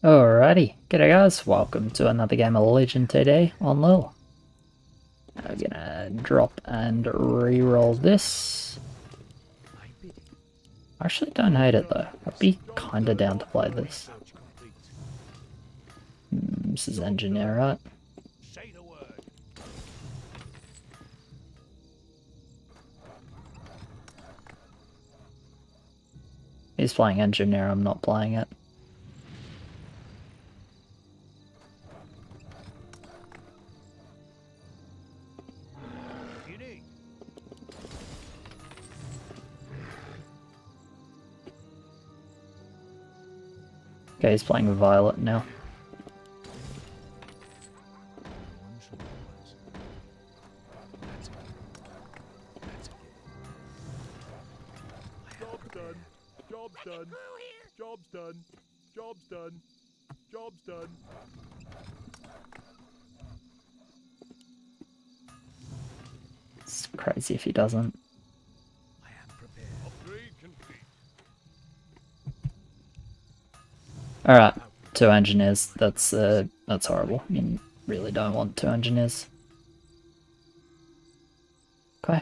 Alrighty, g'day guys, welcome to another game of Legend today on Lil. I'm gonna drop and re-roll this. I actually don't hate it though, I'd be kinda down to play this. This is Engineer, right? He's playing Engineer, I'm not playing it. Okay, he's playing Violet now. Job's done. Job's done. Job's done. Job's done. It's crazy if he doesn't. I am prepared. Upgrade complete. Alright, 2 engineers, that's horrible. You really don't want 2 engineers. Okay.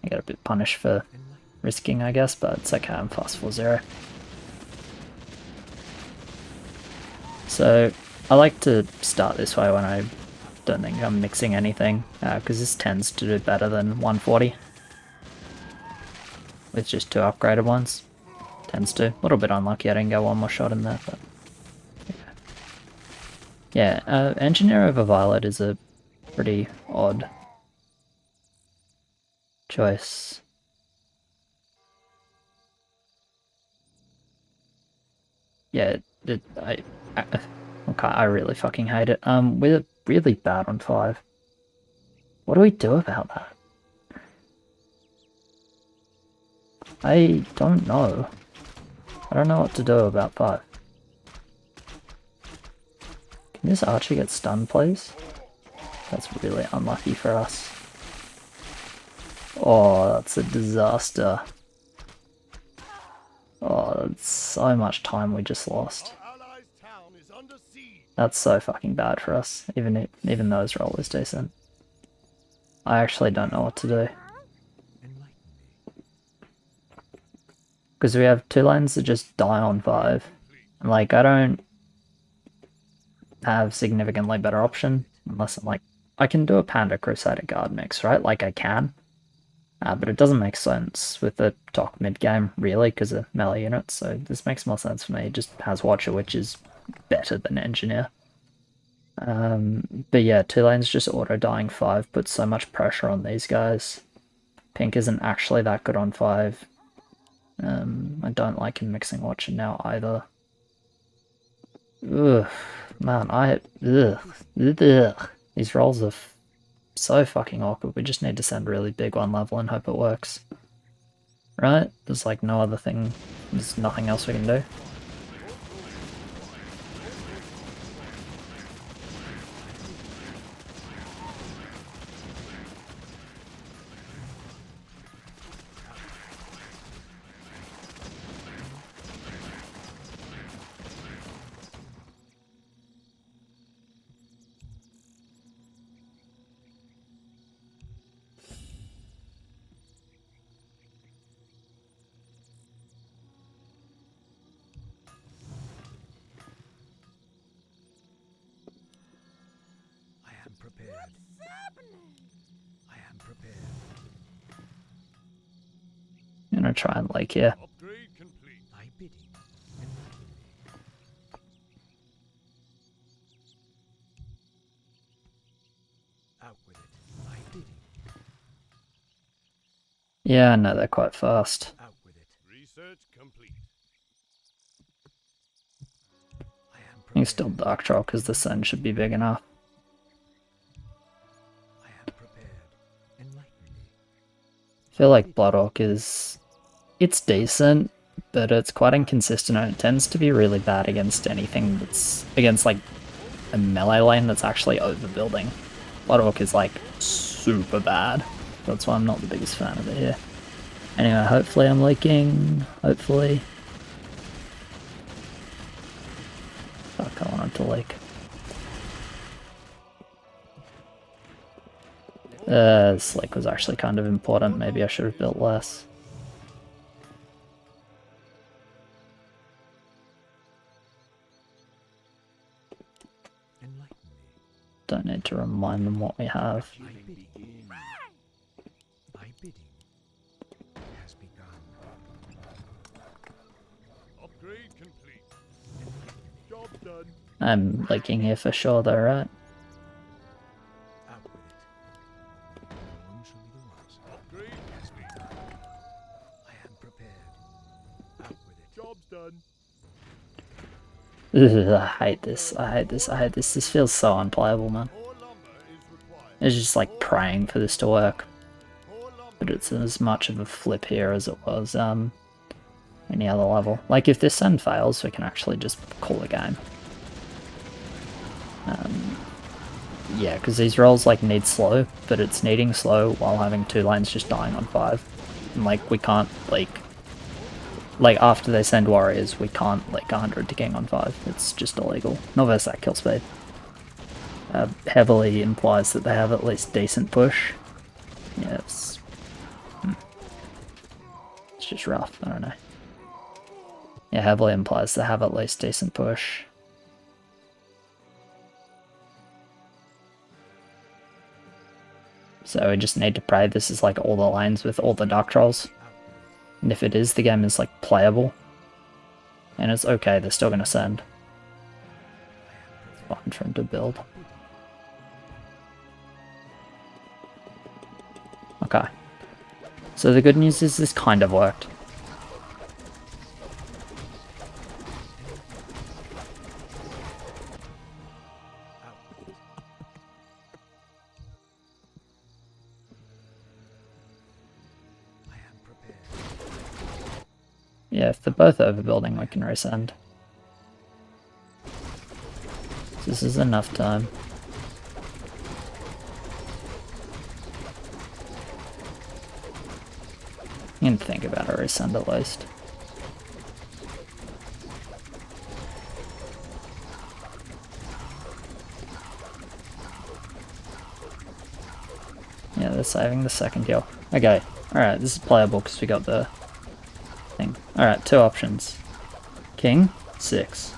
I got a bit punished for risking, I guess, but it's okay, I'm fast 4-0. So, I like to start this way when I don't think I'm mixing anything, because this tends to do better than 140. With just 2 upgraded ones. Tends to. A little bit unlucky I didn't get one more shot in there, but... Yeah, Engineer over Violet is a pretty odd choice. Yeah, I really fucking hate it. We're really bad on 5. What do we do about that? I don't know. I don't know what to do about 5. Can this archer get stunned, please? That's really unlucky for us. Oh, that's a disaster. Oh, that's so much time we just lost. That's so fucking bad for us, even though his roll is decent. I actually don't know what to do. Because we have 2 lanes that just die on 5. And like, I don't have significantly better option, unless I'm like, I can do a Panda Crusader guard mix, right? Like I can. But it doesn't make sense with the Doc mid game, really, because of melee units, so this makes more sense for me. It just has Watcher, which is better than Engineer. But yeah, 2 lanes just auto-dying 5 puts so much pressure on these guys. Pink isn't actually that good on 5. I don't like him mixing Watcher now either. Ugh, man, ugh. These rolls are so fucking awkward. We just need to send really big 1 level and hope it works. Right? There's like no other thing, there's nothing else we can do. Prepared. I am prepared. I'm gonna try and like here. Upgrade complete. I bid him. Out with it. I bid him. Yeah, no, they're quite fast. Out with it. Research complete. You can still Dark Troll because the sun should be big enough. I feel like Blood Orc is... it's decent, but it's quite inconsistent and it tends to be really bad against anything that's... against like a melee lane that's actually overbuilding. Blood Orc is like super bad. That's why I'm not the biggest fan of it here. Anyway, hopefully I'm leaking. Hopefully. to leak. This leak was actually kind of important. Maybe I should have built less. Don't need to remind them what we have. My bidding has begun. Upgrade complete. Job done. I'm leaking here for sure though, right? Out with it. No one shall be the worse. Upgrade has begun. I am prepared. Out with it. Job's done. Ugh, I hate this, I hate this, I hate this. This feels so unplayable, man. More lumber is required. It's just like praying for this to work. More lumber. But it's as much of a flip here as it was any other level. Like if this send fails, we can actually just call a game. Yeah, because these rolls like need slow, but it's needing slow while having 2 lanes just dying on 5. And like we can't like after they send warriors, we can't like 100 to king on 5. It's just illegal. Not versus that kill speed. Heavily implies that they have at least decent push. Yeah, it's just rough, I don't know. Yeah, heavily implies they have at least decent push. So we just need to pray this is like all the lanes with all the dark trolls. And if it is, the game is like playable. And it's okay, they're still gonna send. It's fine for him to build. Okay. So the good news is this kind of worked. Yeah, if they're both overbuilding, we can resend. This is enough time. You can think about a resend at least. Yeah, they're saving the second kill. Okay, alright, this is playable because we got the thing. Alright, 2 options. King, 6.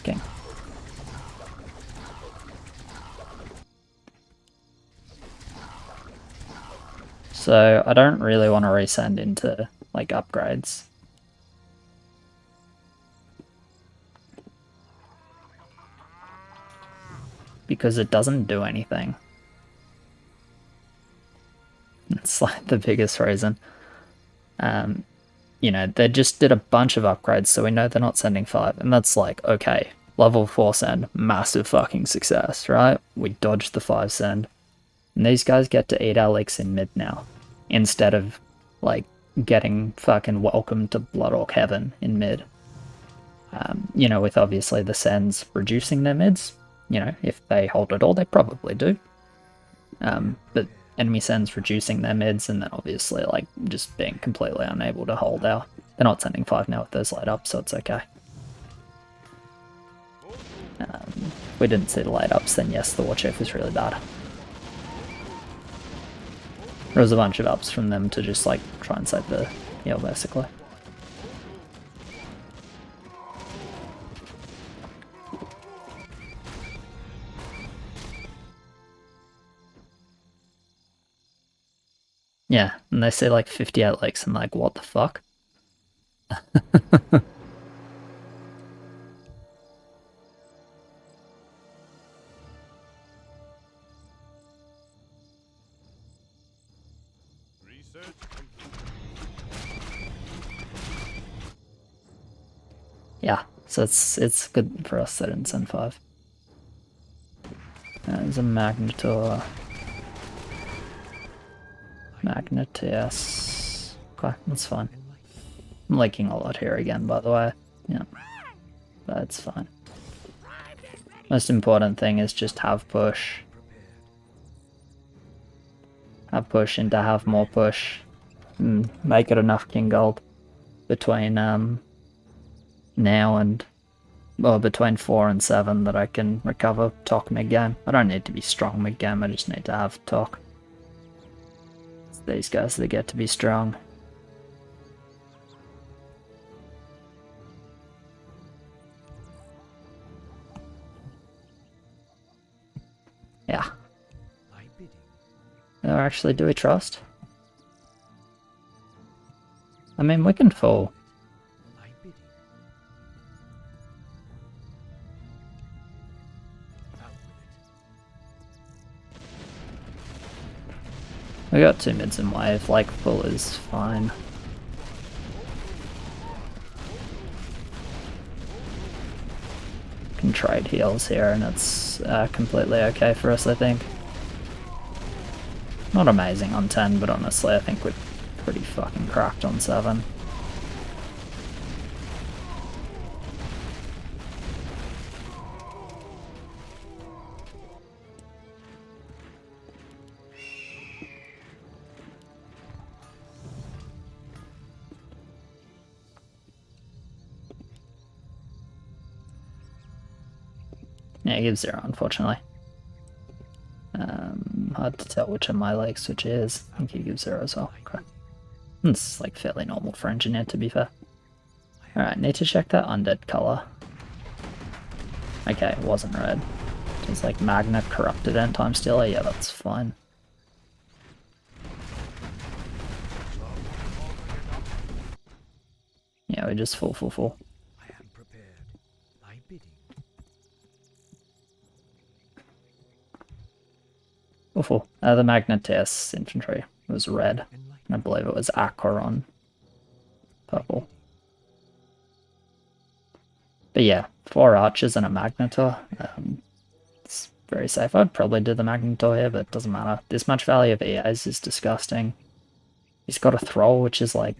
King. So I don't really want to resend into like upgrades. Because it doesn't do anything. It's like the biggest reason. You know, they just did a bunch of upgrades, so we know they're not sending 5. And that's like, okay, level 4 send, massive fucking success, right? We dodged the 5 send. And these guys get to eat our leaks in mid now. Instead of, like, getting fucking welcome to Blood Orc Heaven in mid. You know, with obviously the sends reducing their mids. You know, if they hold it all, they probably do. But enemy sends reducing their mids, and then obviously like just being completely unable to hold our... They're not sending 5 now with those light ups, so it's okay. If we didn't see the light ups, then yes, the war chief was really bad. There was a bunch of ups from them to just like try and save the heal basically. Yeah, and they say like 58 leaks and like, what the fuck? Research complete. Yeah, so it's good for us that it didn't send 5. There's a Magnetor. Magnetius. Okay, that's fine. I'm leaking a lot here again, by the way. Yeah, that's fine. Most important thing is just have push. Have push into have more push. And make it enough king gold between now and, well, between 4 and 7 that I can recover Tok mid-game. I don't need to be strong mid-game, I just need to have Tok. It's these guys that get to be strong. Yeah. Or actually, do we trust? I mean, we can fall. We got 2 mids in wave, like full is fine. Can trade heals here and it's completely okay for us, I think. Not amazing on 10, but honestly I think we're pretty fucking cracked on 7. Yeah, he gives 0, unfortunately. Hard to tell which of my legs which is. I think he gives 0 as well. Okay. It's like fairly normal for engineer, to be fair. Alright, need to check that undead colour. Okay, it wasn't red. It was like Magna Corrupted End Time Stealer. Yeah, that's fine. Yeah, we just full. I am prepared. Thy bidding. Full. The Magna TS infantry was red. And I believe it was Aqua on purple. But yeah, 4 archers and a Magnetor. It's very safe. I'd probably do the Magnetor here, but it doesn't matter. This much value of EAs is disgusting. He's got a Thrall, which is like...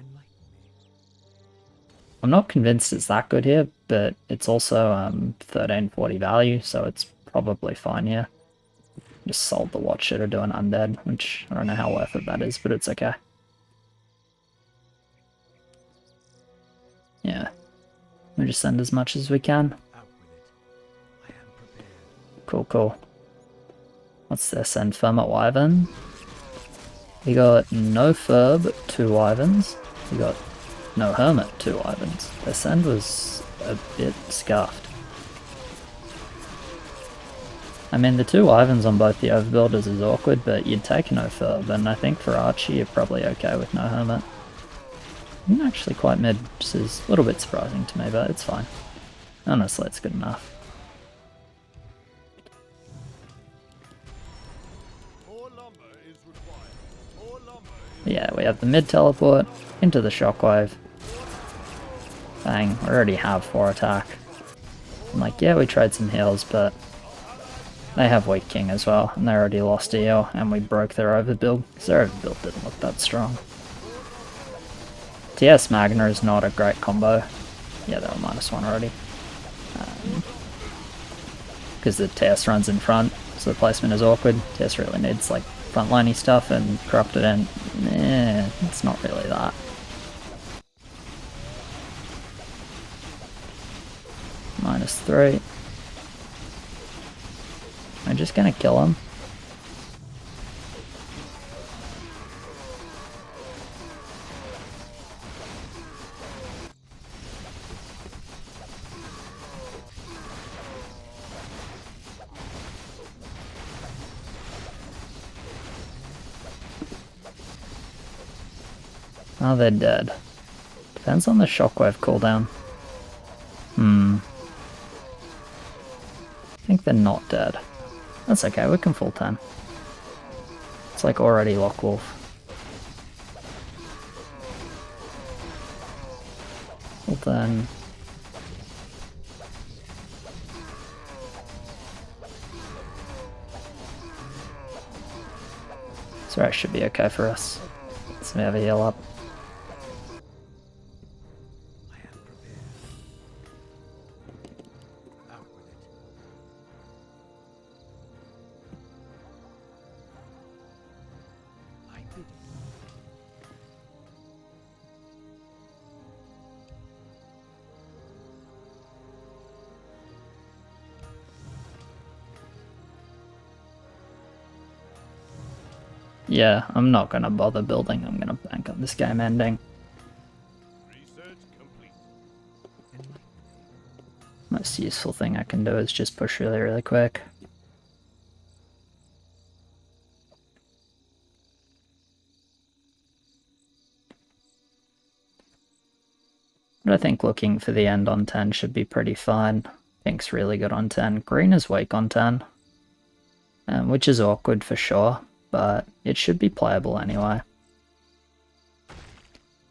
I'm not convinced it's that good here, but it's also 1340 value, so it's probably fine here. Just sold the Watcher to do an Undead, which I don't know how worth it that is, but it's okay. Yeah. We just send as much as we can. Cool. What's this? Send Fermat Wyvern. We got no Ferb, 2 Wyverns. We got no Hermit, 2 Wyverns. Their send was a bit scuffed. I mean, the 2 Wyverns on both the overbuilders is awkward, but you'd take no Ferb, and I think for Archie you're probably okay with no Hermit. I'm actually quite mid, which is a little bit surprising to me, but it's fine. Honestly, it's good enough. Yeah, we have the mid teleport into the shockwave. Bang, we already have 4 attack. I'm like, yeah, we trade some heals, but they have weak king as well, and they already lost heal, and we broke their overbuild, because their overbuild didn't look that strong. TS Magna is not a great combo. Yeah, they were -1 already. Because the TS runs in front, so the placement is awkward. TS really needs like frontliney stuff, and Corrupted End, it's not really that. -3. I'm just gonna kill him. Oh, they're dead. Depends on the shockwave cooldown. I think they're not dead. That's okay, we can full 10. It's like already Lockwolf. Full 10. So that should be okay for us. So we have a heal up. Yeah, I'm not gonna bother building, I'm gonna bank on this game ending. Research complete. Most useful thing I can do is just push really, really quick. But I think looking for the end on 10 should be pretty fine. Pink's really good on 10. Green is weak on 10. Which is awkward for sure, but it should be playable anyway.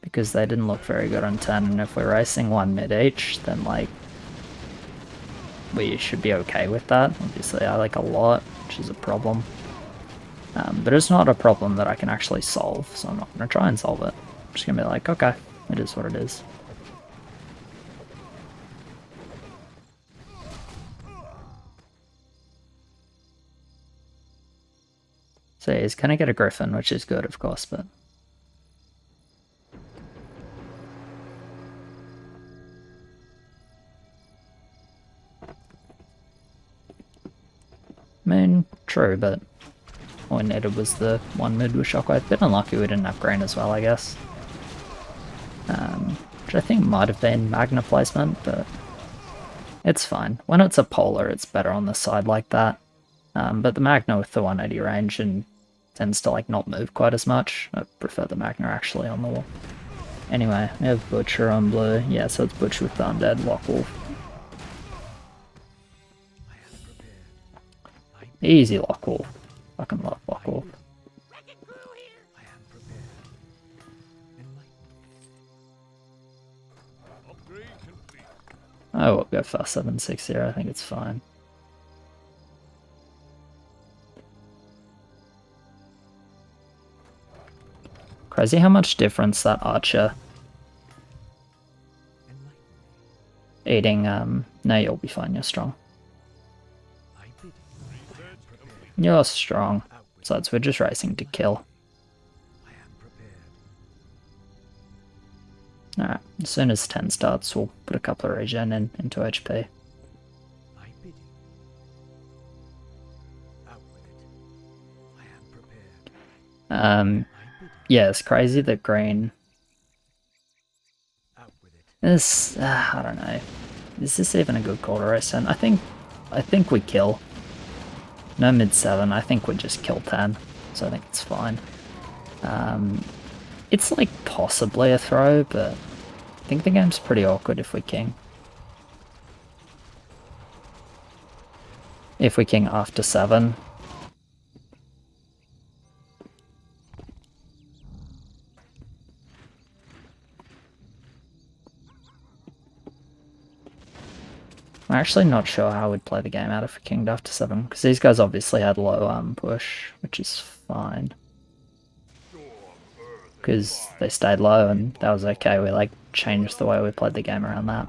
Because they didn't look very good on 10, and if we're racing one mid each, then like we should be okay with that. Obviously I like a lot, which is a problem. But it's not a problem that I can actually solve, so I'm not going to try and solve it. I'm just going to be like, okay, it is what it is. So yeah, he's going to get a griffin, which is good, of course, but... I mean, true, but all we needed was the one mid with Shockwave. Bit unlucky we didn't have green as well, I guess. Which I think might have been Magna placement, but it's fine. When it's a polar, it's better on the side like that. But the Magna with the 180 range and tends to like not move quite as much. I prefer the Magna actually on the wall. Anyway, we have Butcher on blue. Yeah, so it's Butcher with the Undead, Lockwolf. Easy Lockwolf. Fucking love Lockwolf. Oh, we'll go fast 7-6 here, I think it's fine. Crazy how much difference that archer eating, no, you'll be fine, you're strong. You're strong. Besides, we're just racing to kill. Alright, as soon as 10 starts, we'll put a couple of regen into HP. Yeah, it's crazy that green is, I don't know. Is this even a good call to race in? I think we kill. No mid 7, I think we just kill 10, so I think it's fine. It's like possibly a throw, but I think the game's pretty awkward if we king. If we king after 7. I'm actually not sure how we'd play the game out if we kinged after 7, because these guys obviously had low push, which is fine. Because they stayed low and that was okay, we like changed the way we played the game around that.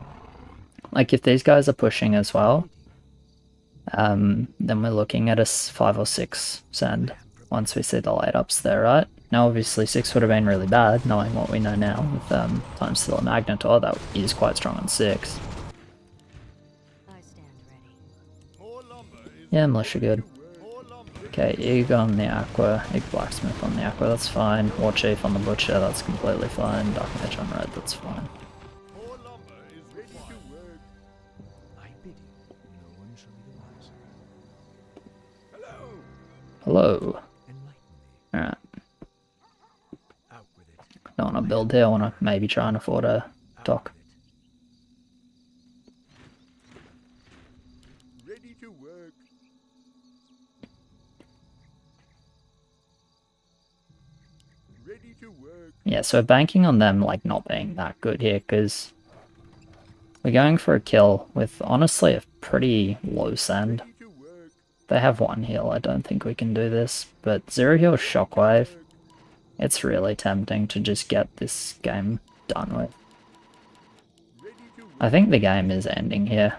Like if these guys are pushing as well, then we're looking at a 5 or 6 send once we see the light ups there, right? Now obviously 6 would have been really bad, knowing what we know now with Time Stealer Magnetor, that is quite strong on 6. Yeah, militia good. Okay, Ig on the Aqua, Ig Blacksmith on the Aqua, that's fine. War Chief on the Butcher, that's completely fine. Dark Mage on Red, that's fine. Hello. Alright. Don't want to build here, I want to maybe try and afford a dock. Yeah, so banking on them like not being that good here, because we're going for a kill with honestly a pretty low send. They have 1 heal, I don't think we can do this, but 0 heal Shockwave, it's really tempting to just get this game done with. I think the game is ending here,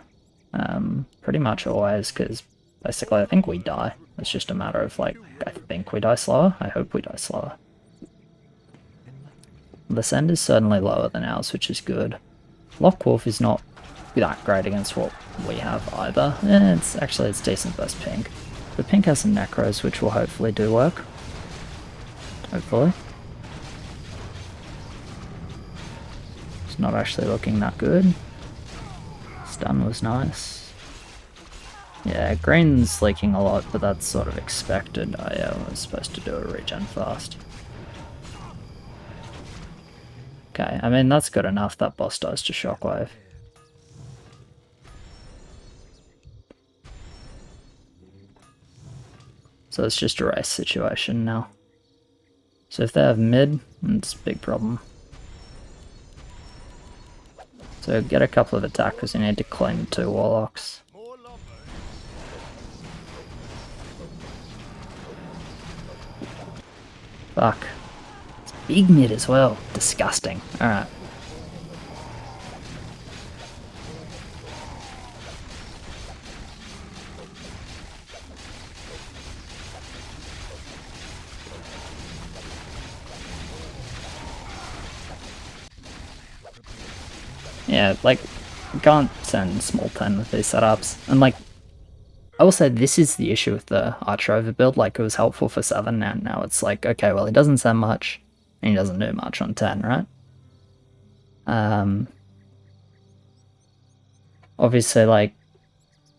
pretty much always, because basically I think we die. It's just a matter of like, I think we die slower, I hope we die slower. The send is certainly lower than ours, which is good. Lockwolf is not that great against what we have either. It's decent versus Pink. But Pink has some Necros, which will hopefully do work. hopefully. It's not actually looking that good. Stun was nice. Yeah, green's leaking a lot, but that's sort of expected. I was supposed to do a regen fast. Okay, I mean, that's good enough. That boss dies to shockwave. So it's just a race situation now. So if they have mid, it's a big problem. So get a couple of attack because you need to claim 2 warlocks. Fuck. It's big mid as well. Disgusting. Alright. Yeah, like, you can't send small 10 with these setups. And like, I will say this is the issue with the Archer overbuild. Like, it was helpful for 7, and now it's like, okay, well, he doesn't send much, and he doesn't do much on 10, right? Obviously, like,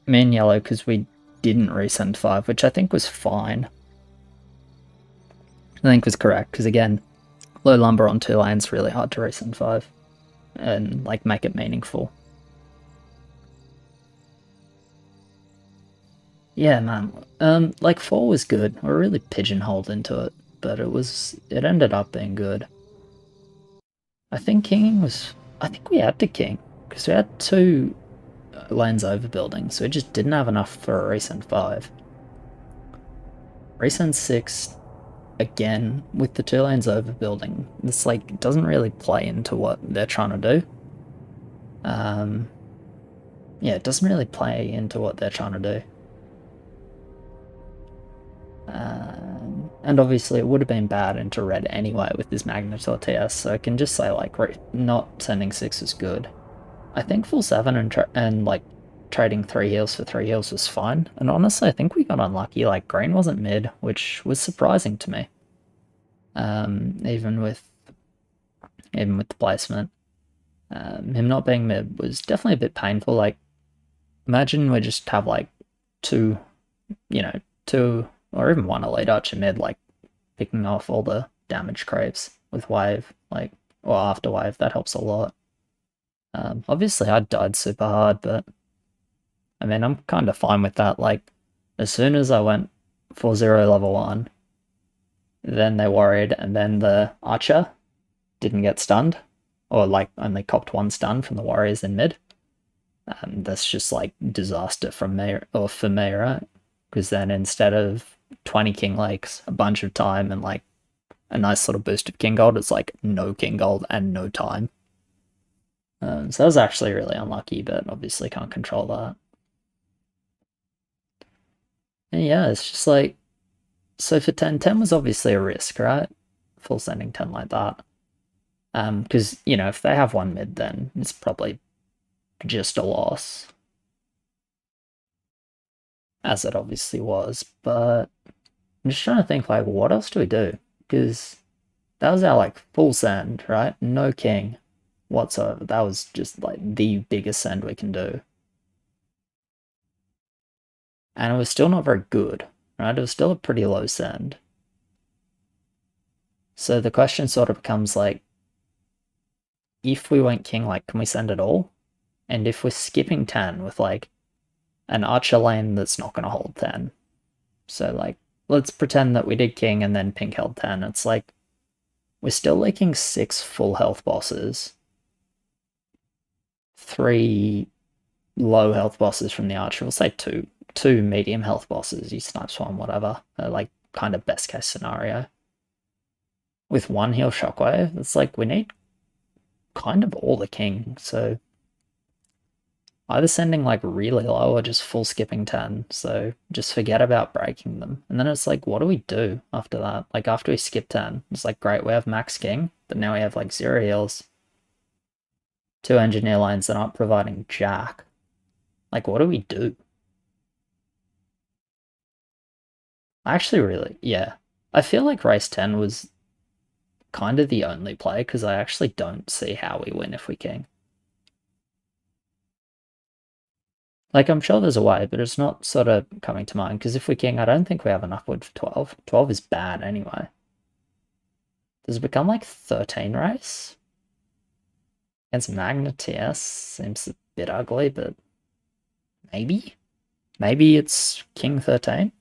me and yellow, because we didn't resend 5, which I think was fine. I think was correct, because again, low lumber on 2 lanes, really hard to resend 5. And, like, make it meaningful. Yeah, man. Like 4 was good. We're really pigeonholed into it, but it ended up being good. I think kinging was, I think we had to king, because we had 2 lanes overbuilding, so we just didn't have enough for a resend 5. Resend 6, again, with the 2 lanes overbuilding, it's like, it doesn't really play into what they're trying to do. Yeah, it doesn't really play into what they're trying to do. And obviously it would have been bad into red anyway with this Magnetor TS, so I can just say, like, not sending 6 is good. I think full 7 and like, trading 3 heals for 3 heals was fine, and honestly I think we got unlucky. Like, green wasn't mid, which was surprising to me. Even with the placement. Him not being mid was definitely a bit painful. Like, imagine we just have like 2 or even 1 elite archer mid, like, picking off all the damage creeps with wave, like, or after wave. That helps a lot. Obviously I died super hard, but I mean, I'm kind of fine with that. Like, as soon as I went 4-0 level 1, then they worried, and then the archer didn't get stunned, or like only copped 1 stun from the warriors in mid. That's just like disaster from me, or for me, right? Because then instead of 20 king lakes a bunch of time and like a nice little boost of king gold, it's like no king gold and no time. So that was actually really unlucky, but obviously can't control that. And yeah, it's just like, so for 10 was obviously a risk, right? Full sending 10 like that. Because, if they have 1 mid, then it's probably just a loss. As it obviously was, but I'm just trying to think, like, what else do we do? Because that was our, like, full send, right? No king whatsoever. That was just, like, the biggest send we can do. And it was still not very good, right? It was still a pretty low send. So the question sort of becomes, like, if we went king, like, can we send it all? And if we're skipping 10 with, like, an archer lane that's not going to hold 10. So, like, let's pretend that we did king and then pink held 10. It's like, we're still leaking 6 full health bosses, 3 low health bosses from the archer. We'll say 2 medium health bosses. You snipes 1, whatever. Like, kind of best case scenario. With 1 heal shockwave, it's like, we need kind of all the king. So either sending like really low or just full skipping 10, so just forget about breaking them. And then it's like, what do we do after that? Like, after we skip 10, it's like, great, we have max king, but now we have like 0 heals, 2 engineer lines that aren't providing jack. Like, what do we do? I actually really, yeah. I feel like race 10 was kind of the only play, because I actually don't see how we win if we king. Like, I'm sure there's a way, but it's not sort of coming to mind, because if we king, I don't think we have enough wood for 12. 12 is bad anyway. Does it become like 13 race? Against Magna TS seems a bit ugly, but maybe? Maybe it's king 13?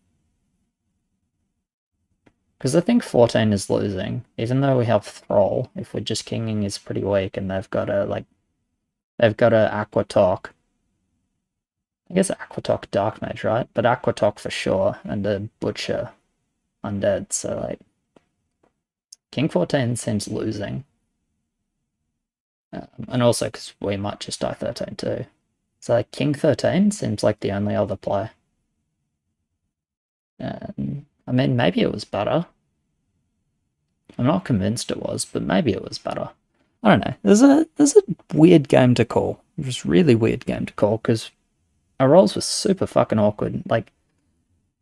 Because I think 14 is losing, even though we have Thrall. If we're just kinging is pretty weak, and they've got a Aquatalk. I guess Aquatalk Dark Mage, right? But Aquatalk for sure, and a Butcher Undead, so like king 14 seems losing. And also because we might just die 13 too. So like king 13 seems like the only other play. I mean, maybe it was better. I'm not convinced it was, but maybe it was better. I don't know. There's a weird game to call. Just really weird game to call, because our rolls were super fucking awkward. Like,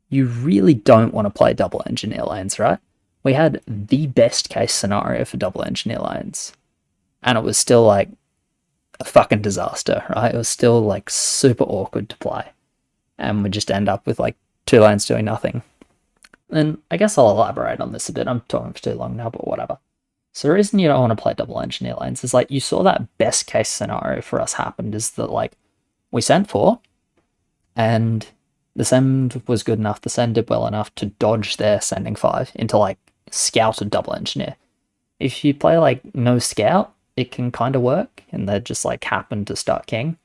you really don't want to play double engineer lanes, right? We had the best case scenario for double engineer lanes, and it was still like a fucking disaster, right? It was still like super awkward to play, and we just end up with like 2 lanes doing nothing. And I guess I'll elaborate on this a bit. I'm talking for too long now, but whatever. So the reason you don't want to play double engineer lanes is like you saw that best case scenario for us happened is that like we sent 4 and the send was good enough, the send did well enough to dodge their sending 5 into like scouted double engineer. If you play like no scout, it can kind of work, and they just like happen to start king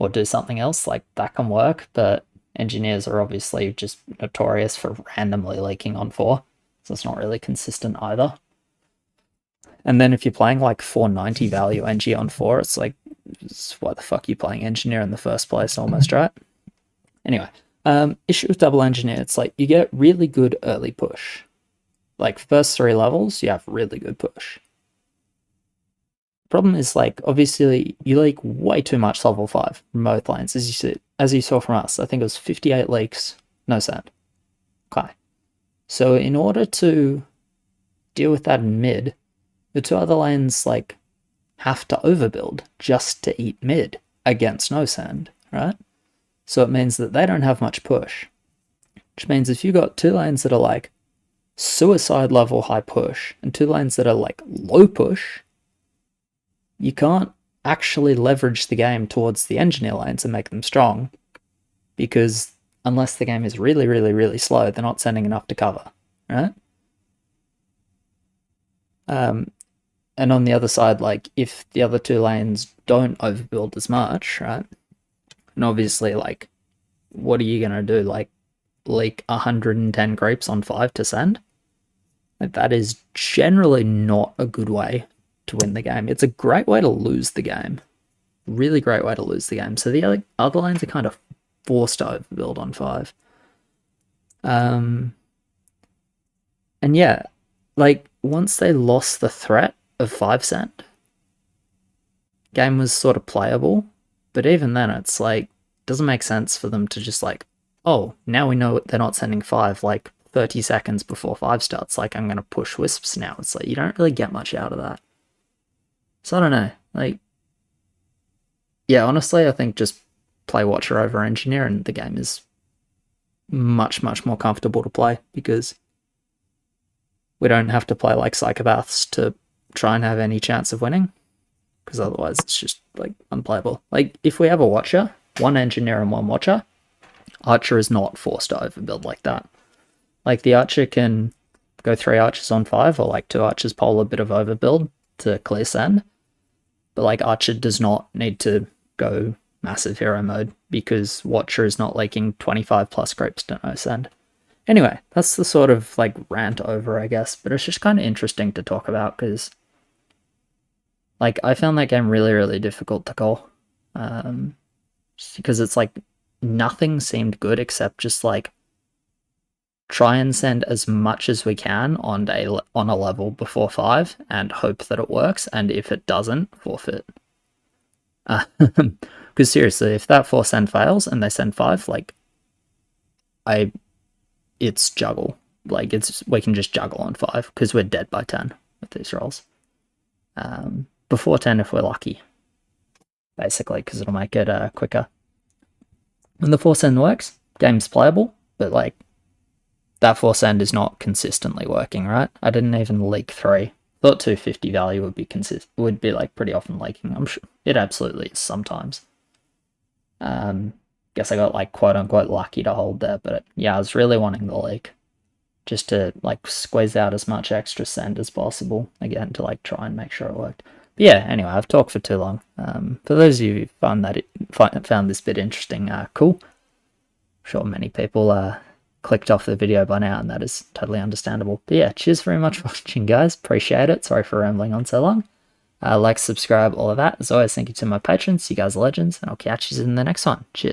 or do something else, like that can work, but engineers are obviously just notorious for randomly leaking on 4, so it's not really consistent either. And then if you're playing like 490 value NG on 4, it's like, why the fuck are you playing engineer in the first place almost, right? Anyway, issue with double engineer, it's like you get really good early push. Like first 3 levels, you have really good push. Problem is, like, obviously you leak way too much level 5 from both lanes, as you saw from us. I think it was 58 leaks, no sand. Okay. So in order to deal with that in mid, the 2 other lanes like have to overbuild just to eat mid against no sand, right? So it means that they don't have much push. Which means if you got 2 lanes that are like suicide level high push and 2 lanes that are like low push, you can't actually leverage the game towards the engineer lanes and make them strong, because unless the game is really, really, really slow, they're not sending enough to cover, right? And on the other side, like, if the other 2 lanes don't overbuild as much, right? And obviously, like, what are you going to do? Like, leak 110 creeps on 5 to send? Like, that is generally not a good way to win the game. It's a great way to lose the game. Really great way to lose the game. So the other lanes are kind of forced to overbuild on 5. And yeah, like, once they lost the threat of 5 send, game was sort of playable. But even then, it's like, doesn't make sense for them to just like, oh, now we know they're not sending 5 like 30 seconds before 5 starts. Like, I'm going to push wisps now. It's like, you don't really get much out of that. So I don't know. Like, yeah, honestly, I think just play Watcher over Engineer and the game is much, much more comfortable to play, because we don't have to play like psychopaths to try and have any chance of winning, because otherwise it's just like unplayable. Like, if we have a Watcher, 1 Engineer and 1 Watcher, Archer is not forced to overbuild like that. Like, the Archer can go 3 Archers on 5, or like 2 Archers pull a bit of overbuild to clear send. But like, Archer does not need to go massive hero mode, because Watcher is not leaking 25 plus creeps to no send. Anyway, that's the sort of like rant over, I guess, but it's just kind of interesting to talk about, because like, I found that game really, really difficult to call. Just because it's like nothing seemed good except just like try and send as much as we can on a level before 5 and hope that it works, and if it doesn't, forfeit. Because seriously, if that 4 send fails and they send 5, like, it's juggle. like we can just juggle on 5 because we're dead by 10 with these rolls. Before 10 if we're lucky, basically, because it'll make it quicker. When the force end works, game's playable, but like that force end is not consistently working, right? I didn't even leak 3. Thought 250 value would be like pretty often leaking. I'm sure it absolutely is sometimes. Guess I got like quote unquote lucky to hold there, but yeah, I was really wanting the leak just to like squeeze out as much extra send as possible again to like try and make sure it worked. But yeah, anyway, I've talked for too long. For those of you who found this bit interesting, cool. I'm sure many people clicked off the video by now, and that is totally understandable. But yeah, cheers very much for watching, guys. Appreciate it. Sorry for rambling on so long. Like, subscribe, all of that. As always, thank you to my patrons. You guys are legends, and I'll catch you in the next one. Cheers.